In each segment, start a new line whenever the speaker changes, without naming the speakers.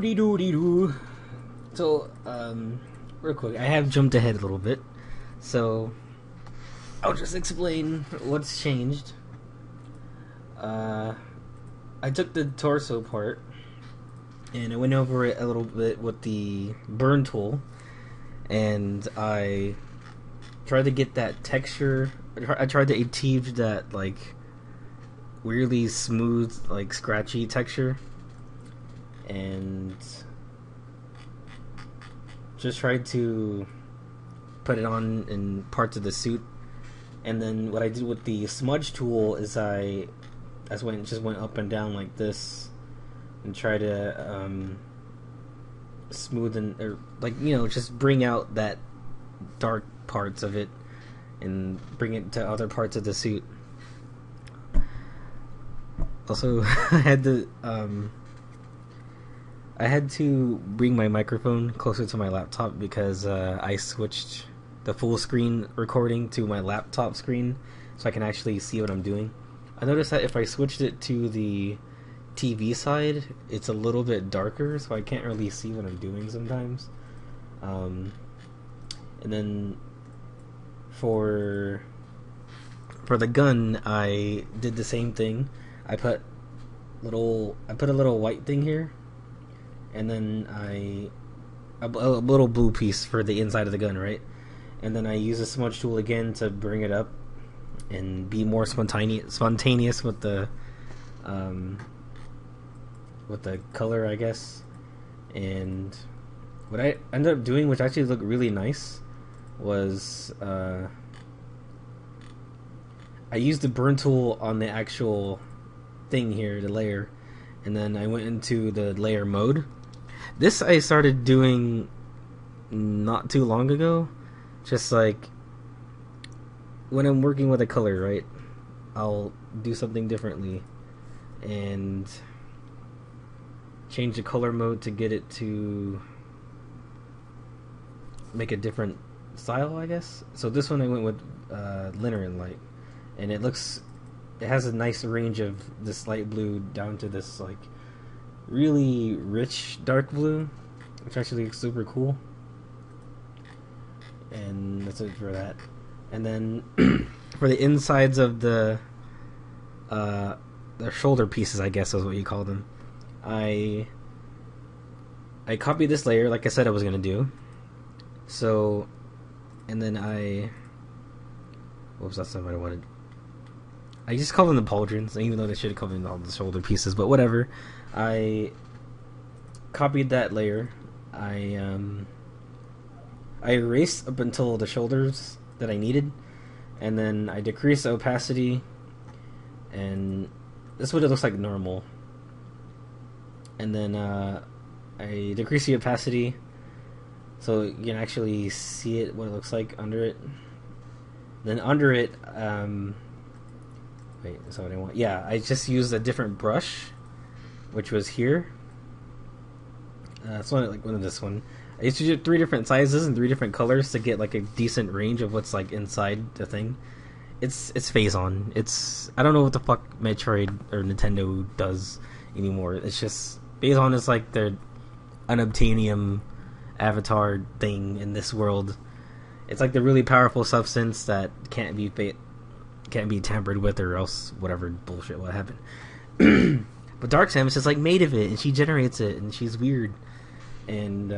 Doody doody doo. So, real quick, I have jumped ahead a little bit. So, I'll just explain what's changed. I took the torso part and I went over it a little bit with the burn tool, and I tried to get that texture. I tried to achieve that like weirdly smooth, like scratchy texture, and just tried to put it on in parts of the suit. And then what I did with the smudge tool is I just went up and down like this and try to smoothen, or like, you know, just bring out that dark parts of it and bring it to other parts of the suit. Also, I had to bring my microphone closer to my laptop because I switched the full screen recording to my laptop screen so I can actually see what I'm doing. I noticed that if I switched it to the TV side, it's a little bit darker, so I can't really see what I'm doing sometimes. And then for the gun, I did the same thing. I put a little white thing here, and then a little blue piece for the inside of the gun, right? And then I use a smudge tool again to bring it up and be more spontaneous with the color, I guess. And what I ended up doing, which actually looked really nice, was I used the burn tool on the actual thing here, the layer, and then I went into the layer mode. This I started doing not too long ago. Just like when I'm working with a color, right, I'll do something differently and change the color mode to get it to make a different style, I guess. So this one I went with Linear and Light, and it has a nice range of this light blue down to this like really rich dark blue, which actually looks super cool. And that's it for that. And then for the insides of the shoulder pieces, I guess is what you call them, I copied this layer like I said I was gonna do. So, and then whoops, that's not what I wanted. I just call them the pauldrons, even though they should have called them all the shoulder pieces, but whatever. I copied that layer. I erased up until the shoulders that I needed, and then I decreased the opacity, and this is what it looks like normal. And then I decreased the opacity so you can actually see it, what it looks like under it. Then under it, wait, that's what I want. Yeah, I just used a different brush, which was here. It's one like this one. I used to do 3 different sizes and 3 different colors to get like a decent range of what's like inside the thing. It's phase on. I don't know what the fuck Metroid or Nintendo does anymore. It's just phase on is like their unobtainium avatar thing in this world. It's like the really powerful substance that can't be tampered with, or else whatever bullshit will happen. But Dark Samus is like made of it, and she generates it, and she's weird. And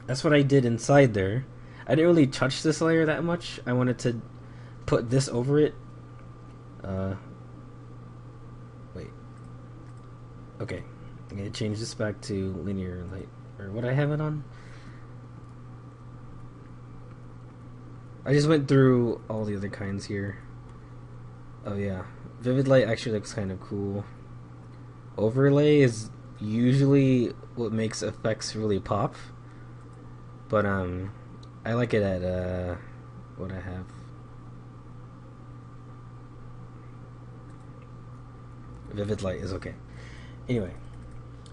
that's what I did inside there. I didn't really touch this layer that much. I wanted to put this over it. Wait. Okay. I'm going to change this back to Linear Light. Or what I have it on? I just went through all the other kinds here. Oh yeah. Vivid Light actually looks kind of cool. Overlay is usually what makes effects really pop. But I like it at what I have. Vivid Light is okay. Anyway,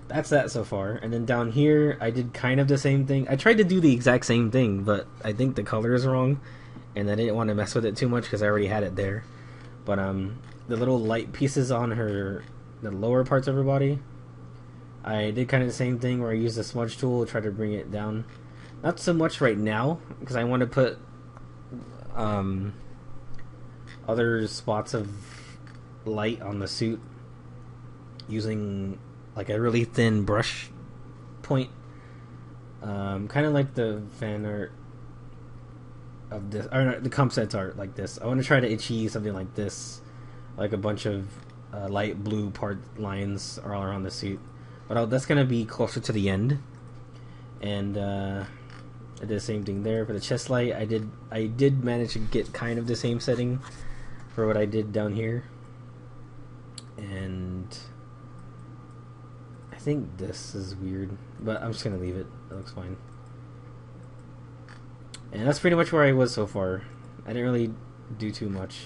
that's that so far. And then down here, I did kind of the same thing. I tried to do the exact same thing, but I think the color is wrong, and I didn't want to mess with it too much because I already had it there. But the little light pieces on the lower parts of her body, I did kind of the same thing where I used the smudge tool to try to bring it down. Not so much right now because I want to put um, other spots of light on the suit using like a really thin brush point, kind of like the fan art of this, or no, the concept art like this. I want to try to achieve something like this, like a bunch of light blue part lines all around the suit. But that's gonna be closer to the end, and I did the same thing there for the chest light. I did manage to get kind of the same setting for what I did down here, and I think this is weird, but I'm just gonna leave it. It looks fine. And that's pretty much where I was so far. I didn't really do too much.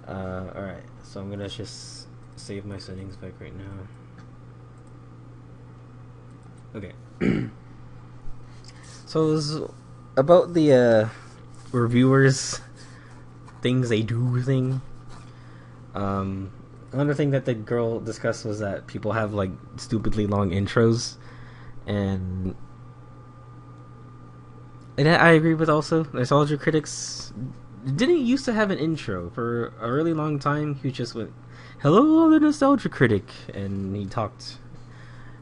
Alright, so I'm gonna just save my settings back right now. Okay. So it was about the reviewers things they do thing. Another thing that the girl discussed was that people have like stupidly long intros, and I agree with also. Nostalgia critics didn't used to have an intro for a really long time. He just went, "Hello, the nostalgia critic," and he talked.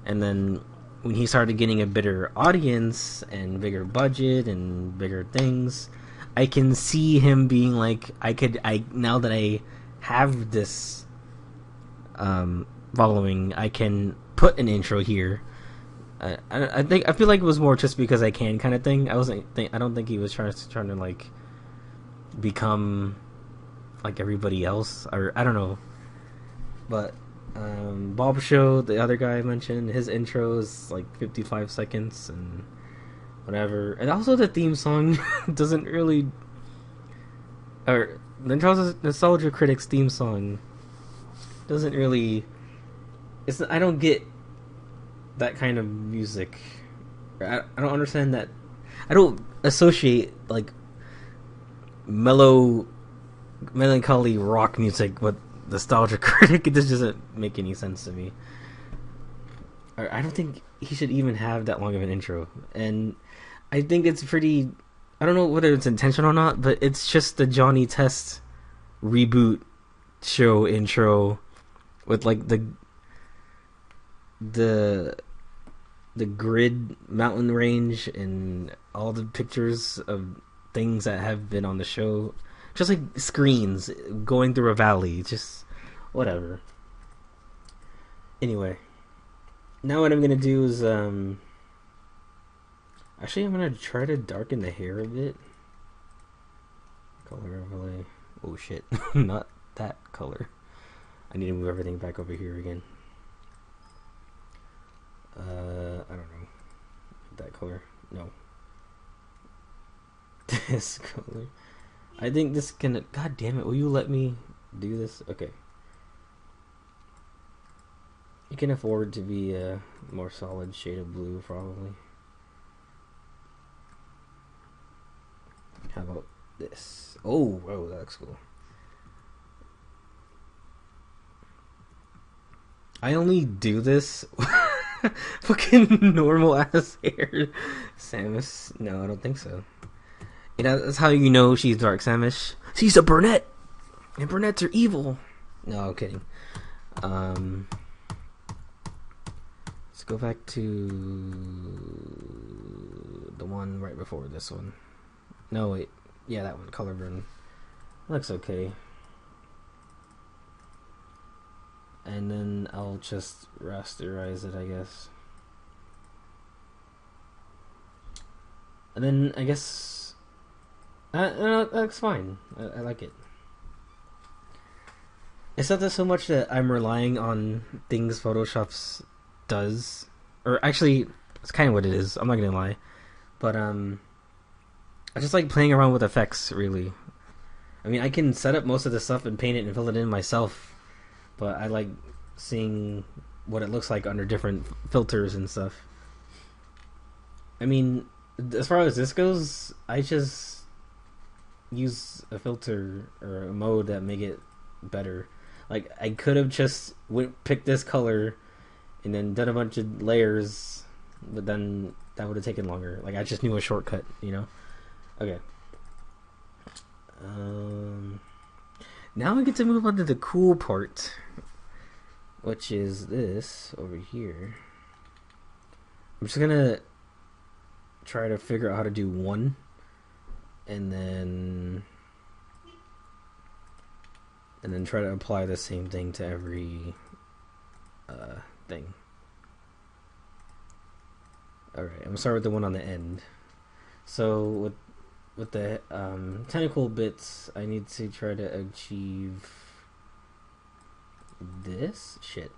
And then when he started getting a bigger audience and bigger budget and bigger things, I can see him being like, I now that I have this following, I can put an intro here. I feel like it was more just because I can kind of thing. I don't think he was trying to like become like everybody else, or I don't know. But Bob Show, the other guy I mentioned, his intro is like 55 seconds and whatever. And also the theme song doesn't really, or the Nostalgia Critics theme song doesn't really. I don't get that kind of music. I don't understand that. I don't associate like melancholy rock music with Nostalgia Critic. It just doesn't make any sense to me. I don't think he should even have that long of an intro. And I think it's pretty. I don't know whether it's intentional or not, but it's just the Johnny Test reboot show intro with like the grid mountain range and all the pictures of things that have been on the show, just like screens going through a valley, just whatever. Anyway, now what I'm gonna do is actually I'm gonna try to darken the hair a bit. Color overlay. Oh shit. Not that color. I need to move everything back over here again. I don't know. That color. No. This color. I think this can. God damn it! Will you let me do this? Okay. You can afford to be a more solid shade of blue, probably. How about this? Oh, whoa, that looks cool. I only do this. Fucking normal ass hair. Samus? No, I don't think so. You know, that's how you know she's Dark Samus. She's a brunette! And brunettes are evil! No, I'm kidding. Let's go back to the one right before this one. No, wait. Yeah, that one. Color burn. Looks okay. And then I'll just rasterize it, I guess. And then I guess that looks fine. I like it. It's not that so much that I'm relying on things Photoshop does, or actually, it's kind of what it is. I'm not gonna lie, but I just like playing around with effects. Really, I mean, I can set up most of the stuff and paint it and fill it in myself. But I like seeing what it looks like under different filters and stuff. I mean, as far as this goes, I just use a filter or a mode that make it better. Like, I could have just picked this color and then done a bunch of layers, but then that would have taken longer. Like I just knew a shortcut, you know. Okay. Now we get to move on to the cool part, which is this over here. I'm just gonna try to figure out how to do one, and then try to apply the same thing to every thing. Alright, I'm gonna start with the one on the end. So with the tentacle bits, I need to try to achieve this. Shit.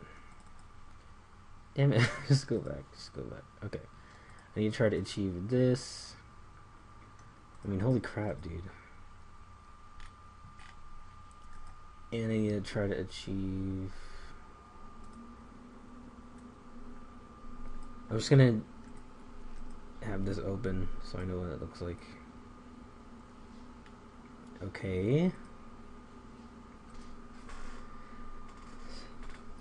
Damn it. Just go back. Okay. I need to try to achieve this. I mean, holy crap, dude. And I need to try to achieve... I'm just gonna have this open so I know what it looks like. Okay.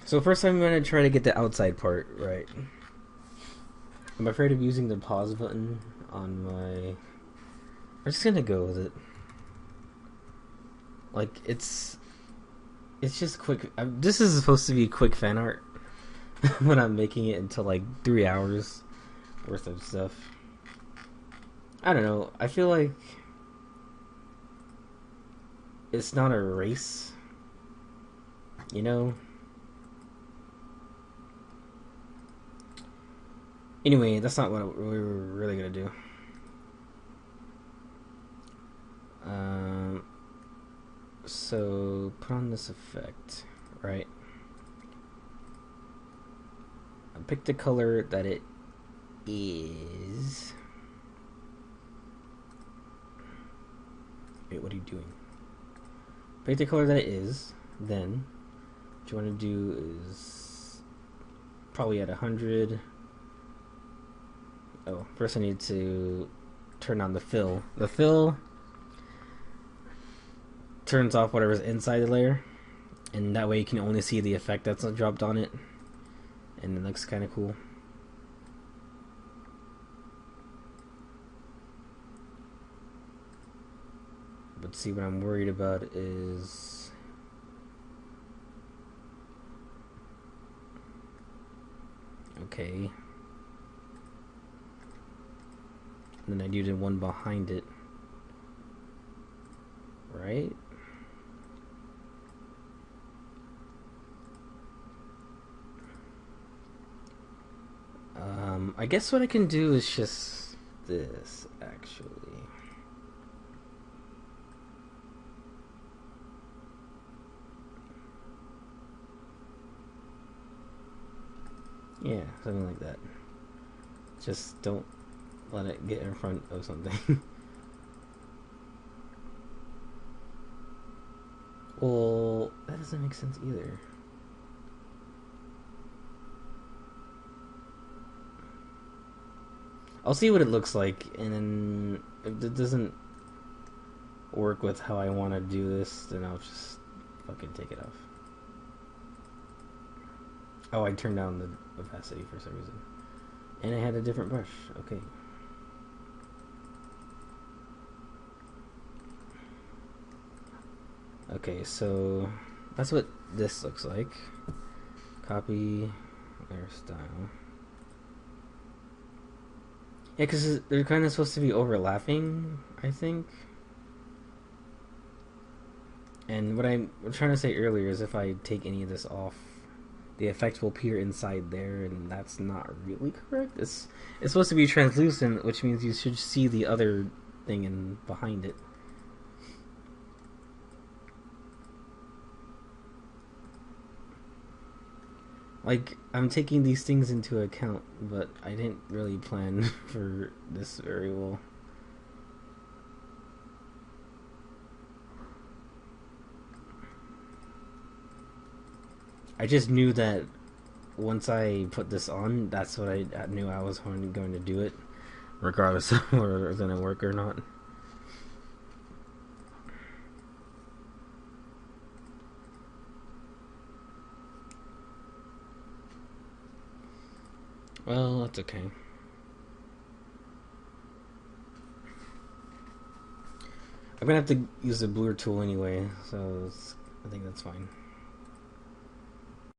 So first I'm gonna try to get the outside part right. I'm afraid of using the pause button on my... I'm just gonna go with it. Like, it's just quick. This is supposed to be quick fan art when I'm making it into like 3 hours worth of stuff. I don't know. I feel like it's not a race, you know? Anyway, that's not what we were really gonna do. So put on this effect, right? I pick the color that it is. Wait, what are you doing? Pick the color that it is. Then what you want to do is probably at 100. Oh, first I need to turn on the fill. The fill turns off whatever's inside the layer, and that way you can only see the effect that's dropped on it, and it looks kind of cool. But see, what I'm worried about is okay, and then I do the one behind it, right? I guess what I can do is just this, actually. Yeah, something like that. Just don't let it get in front of something. Well, that doesn't make sense either. I'll see what it looks like, and then if it doesn't work with how I want to do this, then I'll just fucking take it off. Oh, I turned down the opacity for some reason. And I had a different brush. Okay. Okay, so that's what this looks like. Copy their style. Yeah, because they're kind of supposed to be overlapping, I think. And what I'm trying to say earlier is if I take any of this off, the effect will appear inside there, and that's not really correct. It's supposed to be translucent, which means you should see the other thing in behind it. Like, I'm taking these things into account, but I didn't really plan for this very well. I just knew that once I put this on, that's what I knew I was going to do it, regardless of whether it was going to work or not. Well, that's okay. I'm gonna have to use the bluer tool anyway, so I think that's fine.